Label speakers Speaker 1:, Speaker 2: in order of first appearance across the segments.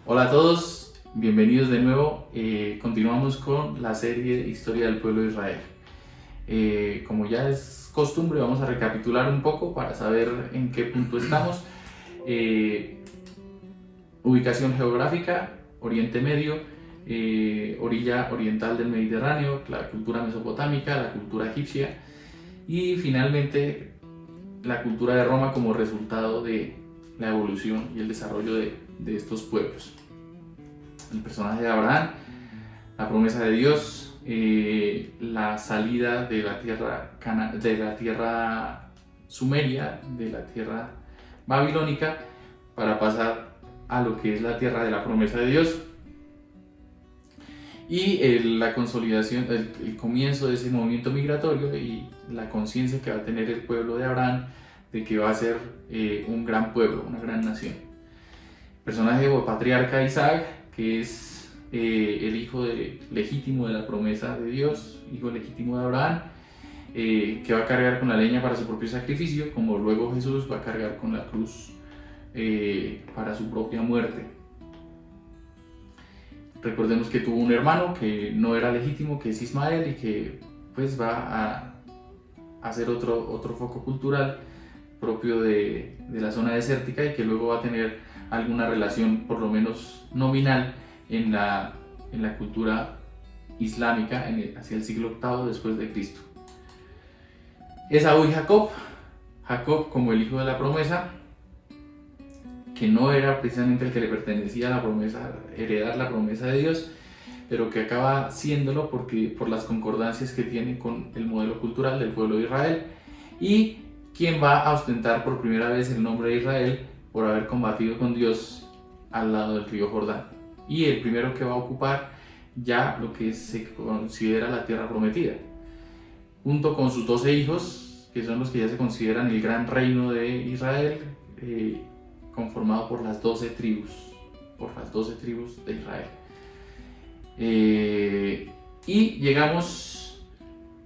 Speaker 1: Hola a todos, bienvenidos de nuevo. Continuamos con la serie Historia del Pueblo de Israel. Como ya es costumbre, vamos a recapitular un poco para saber en qué punto estamos. Ubicación geográfica, Oriente Medio, orilla oriental del Mediterráneo, la cultura mesopotámica, la cultura egipcia y finalmente la cultura de Roma como resultado de la evolución y el desarrollo de estos pueblos. El personaje de Abraham, la promesa de Dios, la salida de la tierra sumeria, de la tierra babilónica, para pasar a lo que es la tierra de la promesa de Dios, y la consolidación, el comienzo de ese movimiento migratorio y la conciencia que va a tener el pueblo de Abraham de que va a ser un gran pueblo, una gran nación. El personaje o patriarca Isaac, que es el hijo legítimo de la promesa de Dios, hijo legítimo de Abraham, que va a cargar con la leña para su propio sacrificio, como luego Jesús va a cargar con la cruz para su propia muerte. Recordemos que tuvo un hermano que no era legítimo, que es Ismael, y que pues va a ser otro foco cultural propio de la zona desértica, y que luego va a tener alguna relación, por lo menos nominal, en la cultura islámica hacia el siglo VIII después de Cristo. Esaú y Jacob como el hijo de la promesa, que no era precisamente el que le pertenecía a la promesa, heredar la promesa de Dios, pero que acaba siéndolo por las concordancias que tiene con el modelo cultural del pueblo de Israel, y quien va a ostentar por primera vez el nombre de Israel por haber combatido con Dios al lado del río Jordán, y el primero que va a ocupar ya lo que se considera la tierra prometida, junto con sus 12 hijos, que son los que ya se consideran el gran reino de Israel, conformado por las 12 tribus de Israel. Y llegamos,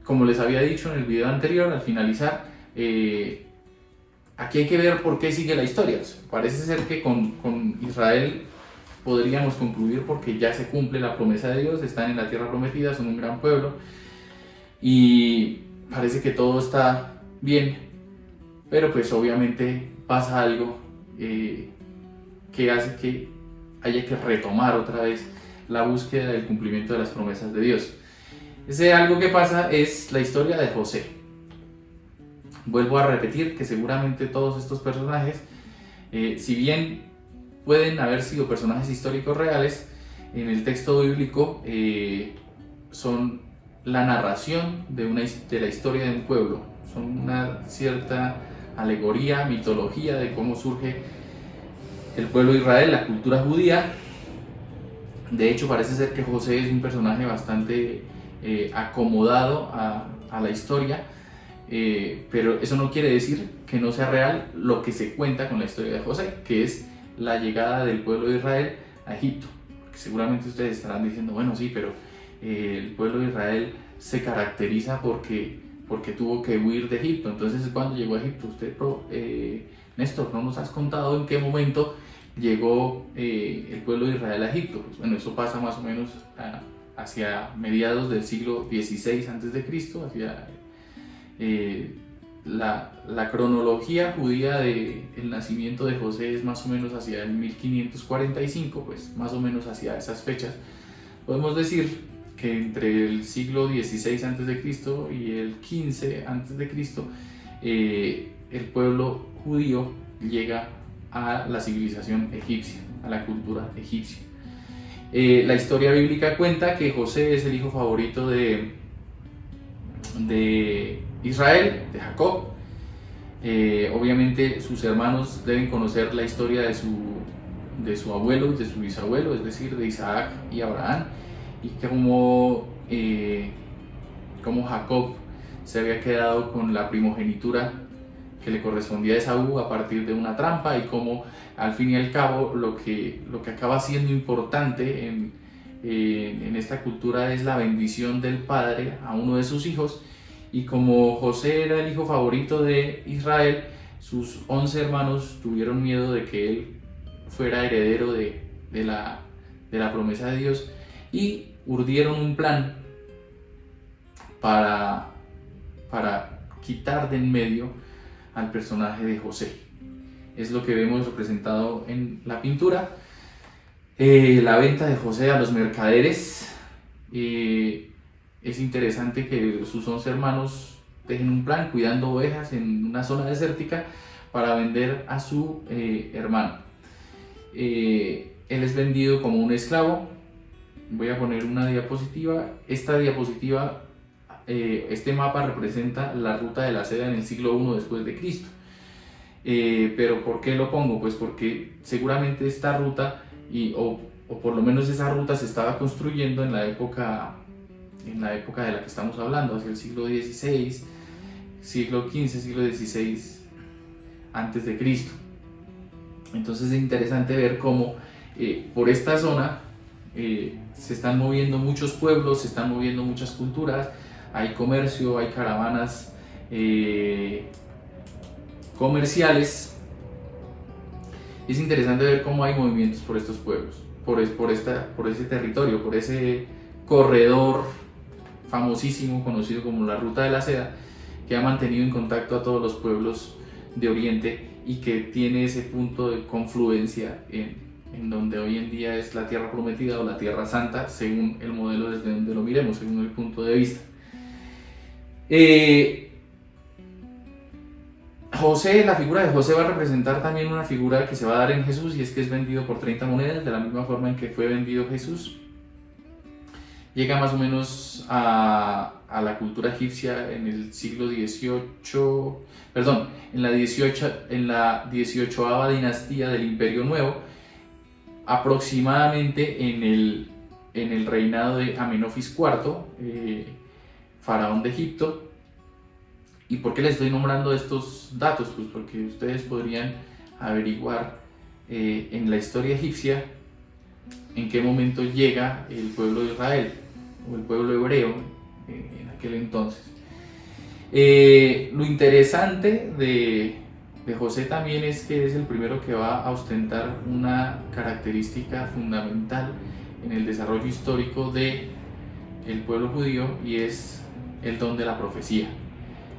Speaker 1: como les había dicho en el video anterior, al finalizar, aquí hay que ver por qué sigue la historia. Parece ser que con Israel podríamos concluir porque ya se cumple la promesa de Dios, están en la tierra prometida, son un gran pueblo y parece que todo está bien, pero pues obviamente pasa algo que hace que haya que retomar otra vez la búsqueda del cumplimiento de las promesas de Dios. Ese algo que pasa es la historia de José. Vuelvo a repetir que seguramente todos estos personajes, si bien pueden haber sido personajes históricos reales, en el texto bíblico son la narración de la historia de un pueblo, son una cierta alegoría, mitología de cómo surge el pueblo de Israel, la cultura judía. De hecho, parece ser que José es un personaje bastante acomodado a la historia, pero eso no quiere decir que no sea real lo que se cuenta con la historia de José, que es la llegada del pueblo de Israel a Egipto. Porque seguramente ustedes estarán diciendo, bueno, sí, pero el pueblo de Israel se caracteriza porque tuvo que huir de Egipto. Entonces, ¿cuándo llegó a Egipto? Néstor, no nos has contado en qué momento llegó el pueblo de Israel a Egipto. Pues bueno, eso pasa más o menos hacia mediados del siglo XVI a.C., hacia la cronología judía del nacimiento de José es más o menos hacia el 1545, pues más o menos hacia esas fechas. Podemos decir que entre el siglo XVI a.C. y el 15 a.C., el pueblo judío llega a la civilización egipcia, a la cultura egipcia. La historia bíblica cuenta que José es el hijo favorito de Israel, de Jacob. Obviamente sus hermanos deben conocer la historia de su abuelo y de su bisabuelo, es decir, de Isaac y Abraham, y como Jacob se había quedado con la primogenitura que le correspondía a Esaú a partir de una trampa, y como al fin y al cabo lo que acaba siendo importante en esta cultura es la bendición del padre a uno de sus hijos. Y como José era el hijo favorito de Israel, sus 11 hermanos tuvieron miedo de que él fuera heredero de de la promesa de Dios, y urdieron un plan para quitar de en medio al personaje de José. Es lo que vemos representado en la pintura. La venta de José a los mercaderes. Es interesante que sus 11 hermanos dejen un plan cuidando ovejas en una zona desértica para vender a su hermano. Él es vendido como un esclavo. Voy a poner una diapositiva. Esta diapositiva, este mapa representa la ruta de la seda en el siglo I después de Cristo. Pero ¿por qué lo pongo? Pues porque seguramente esta ruta, o por lo menos esa ruta, se estaba construyendo en la época de la que estamos hablando, hacia el siglo XVI, siglo XV, siglo XVI antes de Cristo. Entonces es interesante ver cómo por esta zona se están moviendo muchos pueblos, se están moviendo muchas culturas, hay comercio, hay caravanas comerciales. Es interesante ver cómo hay movimientos por estos pueblos, por ese territorio, por ese corredor famosísimo, conocido como la Ruta de la Seda, que ha mantenido en contacto a todos los pueblos de Oriente y que tiene ese punto de confluencia en donde hoy en día es la Tierra Prometida o la Tierra Santa, según el modelo desde donde lo miremos, según el punto de vista. José, la figura de José va a representar también una figura que se va a dar en Jesús, y es que es vendido por 30 monedas, de la misma forma en que fue vendido Jesús. Llega más o menos a la cultura egipcia en el siglo XVIII, en la 18ª dinastía del Imperio Nuevo, aproximadamente en el reinado de Amenofis IV, faraón de Egipto. ¿Y por qué les estoy nombrando estos datos? Pues porque ustedes podrían averiguar en la historia egipcia en qué momento llega el pueblo de Israel o el pueblo hebreo en aquel entonces. Lo interesante de José también es que es el primero que va a ostentar una característica fundamental en el desarrollo histórico del pueblo judío, y es el don de la profecía.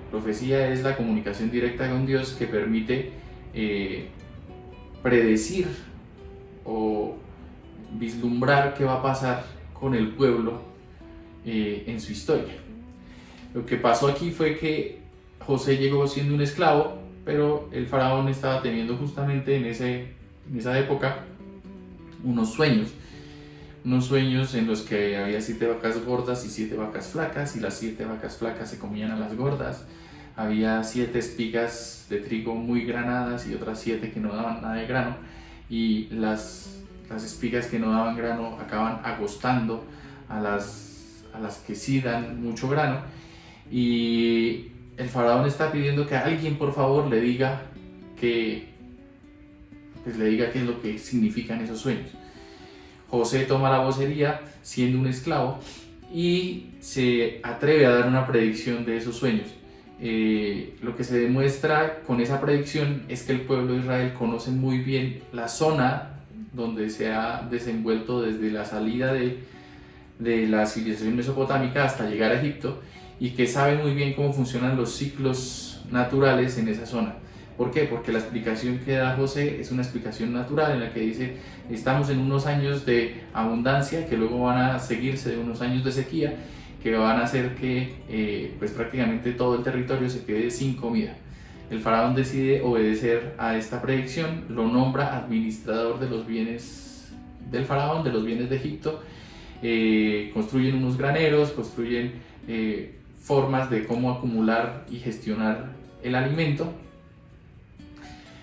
Speaker 1: Profecía es la comunicación directa con Dios que permite predecir o vislumbrar qué va a pasar con el pueblo en su historia. Lo que pasó aquí fue que José llegó siendo un esclavo, pero el faraón estaba teniendo justamente en esa época unos sueños en los que había 7 vacas gordas y 7 vacas flacas, y las 7 vacas flacas se comían a las gordas. Había 7 espigas de trigo muy granadas y otras 7 que no daban nada de grano, y las espigas que no daban grano acaban agostando a las que sí dan mucho grano, y el faraón está pidiendo que alguien por favor le diga qué es lo que significan esos sueños. José toma la vocería siendo un esclavo y se atreve a dar una predicción de esos sueños. Lo que se demuestra con esa predicción es que el pueblo de Israel conoce muy bien la zona donde se ha desenvuelto desde la salida de la civilización mesopotámica hasta llegar a Egipto, y que sabe muy bien cómo funcionan los ciclos naturales en esa zona. ¿Por qué? Porque la explicación que da José es una explicación natural en la que dice: estamos en unos años de abundancia que luego van a seguirse de unos años de sequía, que van a hacer que pues prácticamente todo el territorio se quede sin comida. El faraón decide obedecer a esta predicción, lo nombra administrador de los bienes del faraón, de los bienes de Egipto. Construyen unos graneros, construyen formas de cómo acumular y gestionar el alimento,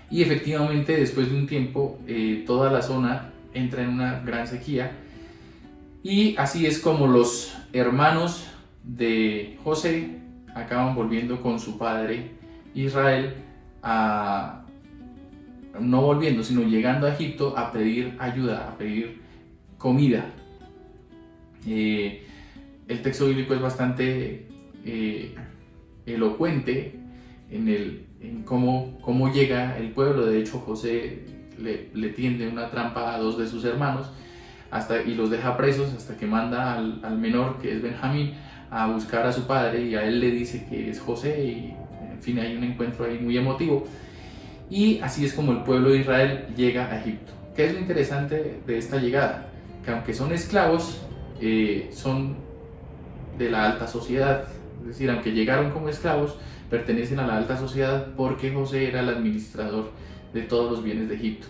Speaker 1: y efectivamente después de un tiempo toda la zona entra en una gran sequía, y así es como los hermanos de José acaban volviendo con su padre Israel, no volviendo, sino llegando a Egipto a pedir ayuda, a pedir comida. El texto bíblico es bastante elocuente en cómo llega el pueblo. De hecho, José le tiende una trampa a 2 de sus hermanos y los deja presos hasta que manda al menor, que es Benjamín, a buscar a su padre, y a él le dice que es José, y en fin, hay un encuentro ahí muy emotivo. Y así es como el pueblo de Israel llega a Egipto. ¿Qué es lo interesante de esta llegada? Que aunque son esclavos, son de la alta sociedad. Es decir, aunque llegaron como esclavos, pertenecen a la alta sociedad porque José era el administrador de todos los bienes de Egipto.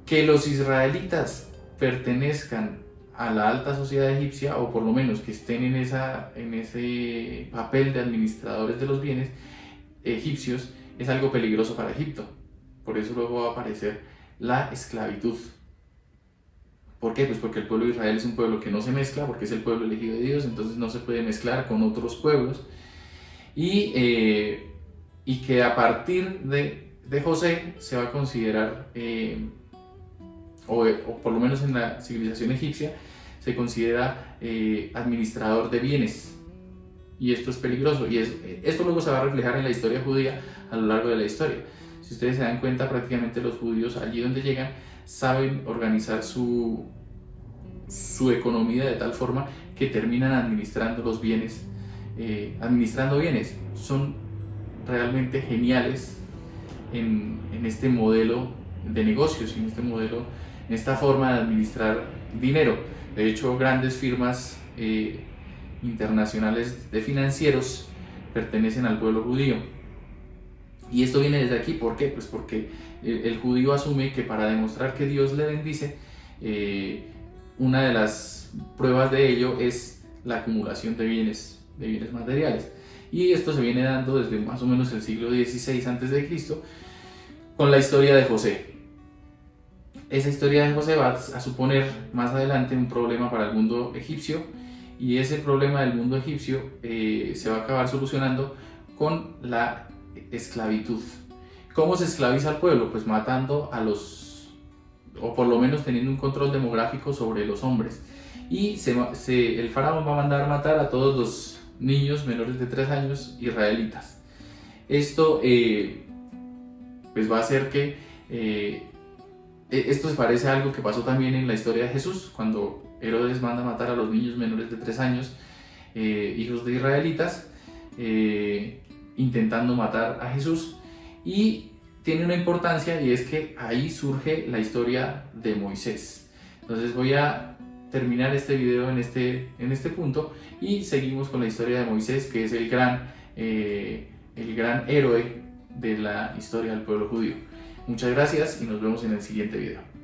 Speaker 1: Que los israelitas pertenezcan a la alta sociedad egipcia, o por lo menos que estén en ese papel de administradores de los bienes egipcios, es algo peligroso para Egipto. Por eso luego va a aparecer la esclavitud. ¿Por qué? Pues porque el pueblo de Israel es un pueblo que no se mezcla, porque es el pueblo elegido de Dios, entonces no se puede mezclar con otros pueblos. Y que a partir de José se va a considerar, o por lo menos en la civilización egipcia, se considera administrador de bienes. Y esto es peligroso, y esto luego se va a reflejar en la historia judía a lo largo de la historia. Si ustedes se dan cuenta, prácticamente los judíos allí donde llegan saben organizar su economía de tal forma que terminan administrando los bienes, administrando bienes. Son realmente geniales en este modelo de negocios, en este modelo, en esta forma de administrar dinero. De hecho, grandes firmas internacionales de financieros pertenecen al pueblo judío. Y esto viene desde aquí. ¿Por qué? Pues porque el judío asume que para demostrar que Dios le bendice, una de las pruebas de ello es la acumulación de bienes materiales. Y esto se viene dando desde más o menos el siglo XVI a.C. con la historia de José. Esa historia de José va a suponer más adelante un problema para el mundo egipcio, y ese problema del mundo egipcio se va a acabar solucionando con la esclavitud. ¿Cómo se esclaviza al pueblo? Pues matando o por lo menos teniendo un control demográfico sobre los hombres. Y el faraón va a mandar matar a todos los niños menores de 3 años israelitas. Esto pues va a hacer que esto se parece a algo que pasó también en la historia de Jesús, cuando Herodes manda matar a los niños menores de 3 años, hijos de israelitas, intentando matar a Jesús. Y tiene una importancia, y es que ahí surge la historia de Moisés. Entonces voy a terminar este video en este punto, y seguimos con la historia de Moisés, que es el gran héroe de la historia del pueblo judío. Muchas gracias y nos vemos en el siguiente video.